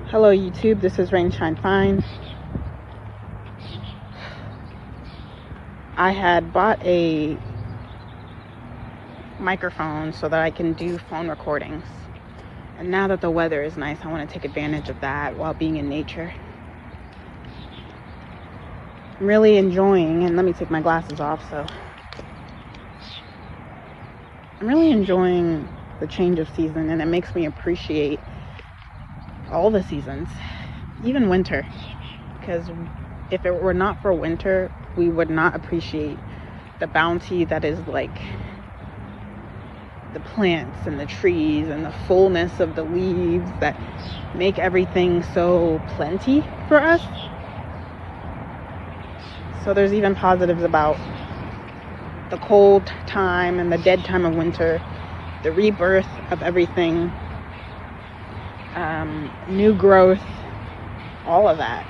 Hello YouTube, this is Rain Shine Fine. I had bought a microphone so that I can do phone recordings. And now that the weather is nice, I want to take advantage of that while being in nature. I'm really enjoying, and let me take my glasses off, so. I'm really enjoying the change of season, and it makes me appreciate all the seasons, even winter, because if it were not for winter, we would not appreciate the bounty that is like the plants and the trees and the fullness of the leaves that make everything so plenty for us. So there's even positives about the cold time and the dead time of winter, the rebirth of everything, new growth, all of that.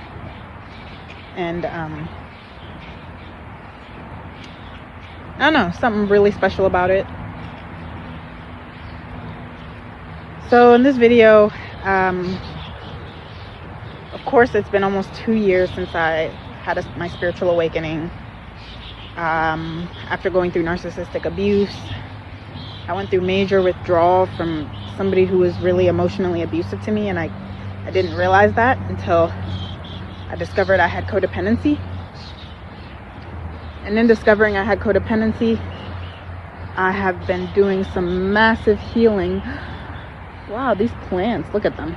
And I don't know, something really special about it. So in this video, of course, it's been almost 2 years since I had my spiritual awakening. After going through narcissistic abuse, I went through major withdrawal from somebody who was really emotionally abusive to me, and I didn't realize that until I discovered I had codependency. And in discovering I had codependency, I have been doing some massive healing. Wow, these plants, look at them.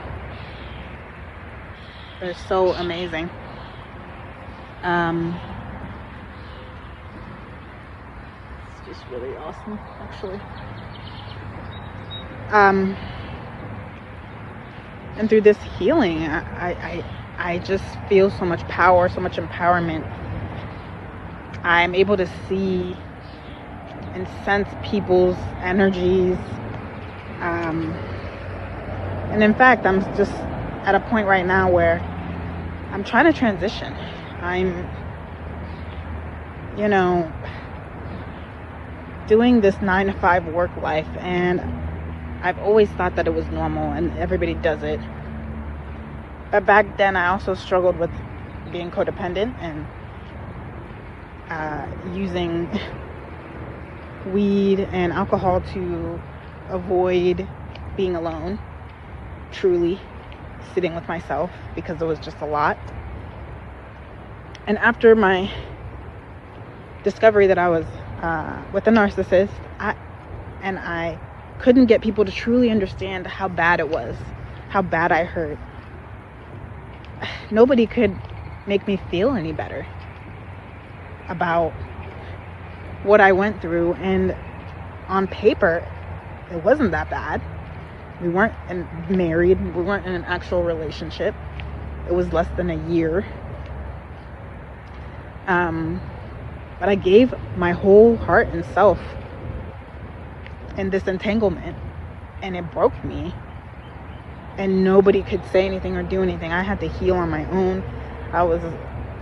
They're so amazing. It's just really awesome, actually. And through this healing, I just feel so much power, so much empowerment. I'm able to see and sense people's energies. And in fact, I'm just at a point right now where I'm trying to transition. I'm, doing this 9-to-5 work life, and I've always thought that it was normal and everybody does it. But back then I also struggled with being codependent and using weed and alcohol to avoid being alone, truly sitting with myself, because it was just a lot. And after my discovery that I was with a narcissist, I couldn't get people to truly understand how bad it was, how bad I hurt. Nobody could make me feel any better about what I went through, and on paper it wasn't that bad. We weren't married, we weren't in an actual relationship. It was less than a year. But I gave my whole heart and self in this entanglement, and it broke me. And nobody could say anything or do anything. I had to heal on my own. I was,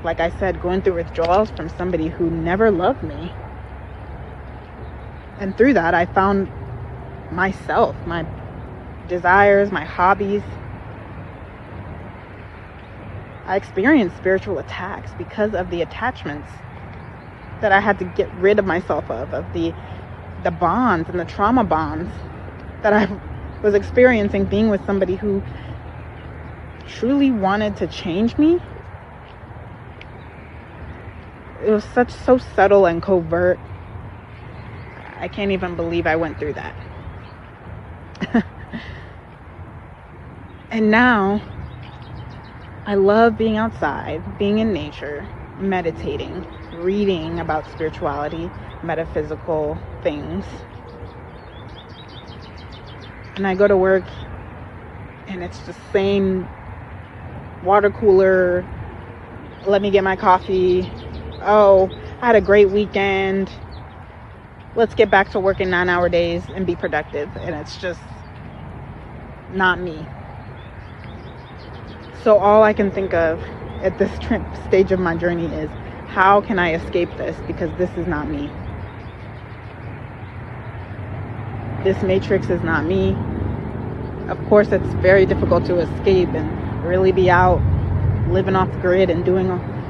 like I said, going through withdrawals from somebody who never loved me. And through that, I found myself, my desires, my hobbies. I experienced spiritual attacks because of the attachments that I had to get rid of myself of the bonds and the trauma bonds that I was experiencing being with somebody who truly wanted to change me. It was so subtle and covert. I can't even believe I went through that. And now I love being outside, being in nature, meditating, reading about spirituality, metaphysical things. And I go to work and it's the same water cooler, let me get my coffee. Oh, I had a great weekend. Let's get back to working 9-hour days and be productive. And it's just not me. So all I can think of at this stage of my journey is, how can I escape this? Because this is not me. This matrix is not me. Of course, it's very difficult to escape, and really be out living off the grid and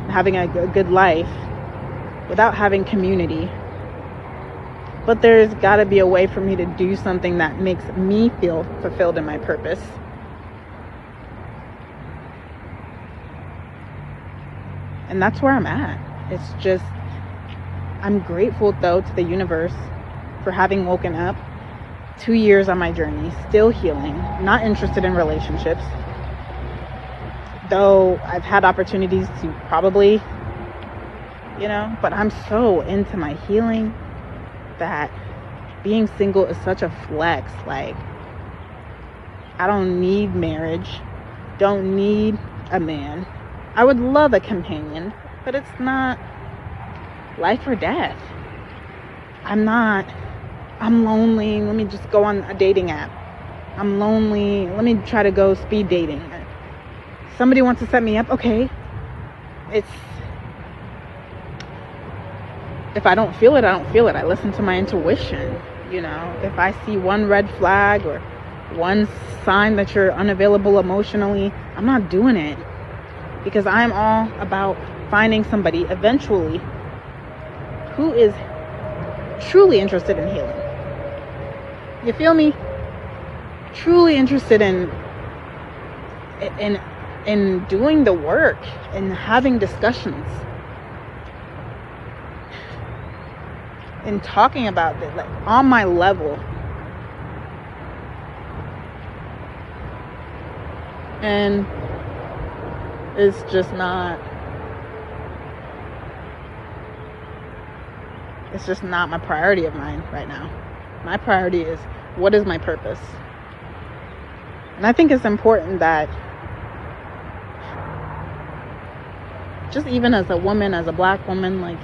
having a good life without having community. But there's got to be a way for me to do something that makes me feel fulfilled in my purpose. And that's where I'm at. It's just, I'm grateful though to the universe for having woken up 2 years on my journey, still healing, not interested in relationships. Though I've had opportunities to probably, but I'm so into my healing that being single is such a flex. Like, I don't need marriage, don't need a man. I would love a companion, but it's not life or death. I'm lonely, let me just go on a dating app. I'm lonely, let me try to go speed dating. Somebody wants to set me up, okay. If I don't feel it, I don't feel it. I listen to my intuition. If I see one red flag or one sign that you're unavailable emotionally, I'm not doing it, because I'm all about finding somebody eventually who is truly interested in healing. You feel me? Truly interested in doing the work and having discussions and talking about it, like, on my level. And it's just not my priority of mine right now. My priority is, what is my purpose? And I think it's important that, just even as a woman, as a black woman, like,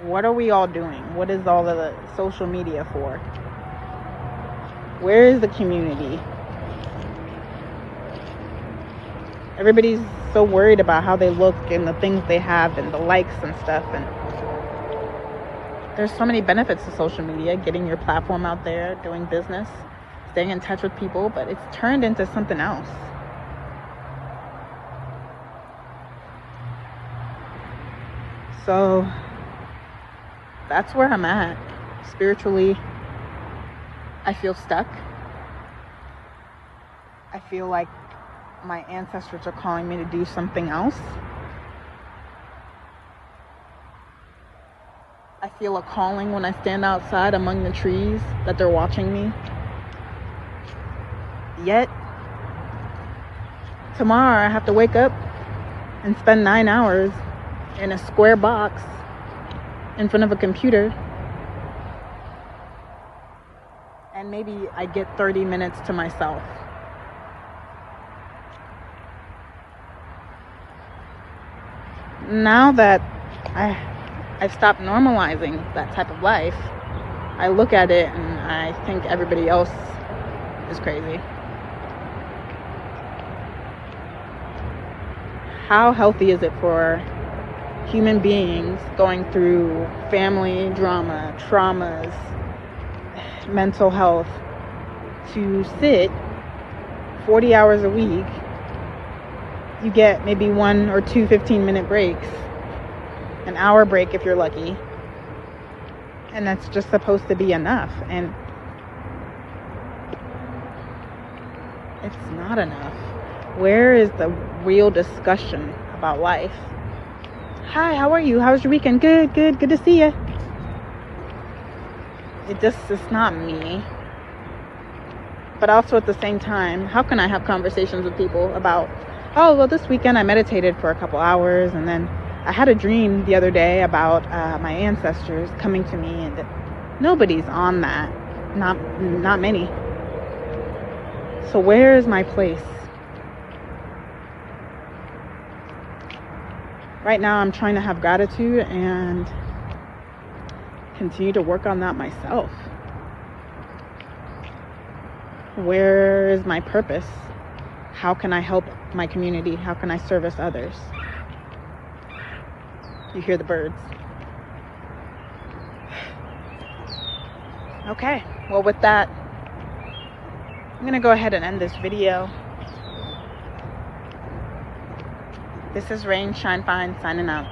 what are we all doing? What is all of the social media for? Where is the community? Everybody's so worried about how they look and the things they have and the likes and stuff. And there's so many benefits to social media, getting your platform out there, doing business, staying in touch with people, but it's turned into something else. So that's where I'm at. Spiritually, I feel stuck. I feel like my ancestors are calling me to do something else. I feel a calling when I stand outside among the trees that they're watching me. Yet, tomorrow I have to wake up and spend 9 hours in a square box in front of a computer. And maybe I get 30 minutes to myself. Now that I've stopped normalizing that type of life, I look at it and I think everybody else is crazy. How healthy is it for human beings going through family drama, traumas, mental health, to sit 40 hours a week? You get maybe 1 or 2 15-minute breaks, an hour break if you're lucky, and that's just supposed to be enough. And it's not enough. Where is the real discussion about life? Hi, how are you? How was your weekend? Good to see you. It's not me. But also at the same time, how can I have conversations with people about, oh, well, this weekend I meditated for a couple hours, and then I had a dream the other day about my ancestors coming to me, and nobody's on that. Not many. So where is my place? Right now I'm trying to have gratitude and continue to work on that myself. Where is my purpose? How can I help my community? How can I service others? You hear the birds. Okay, well, with that, I'm gonna go ahead and end this video. This is Rain Shine Fine signing out.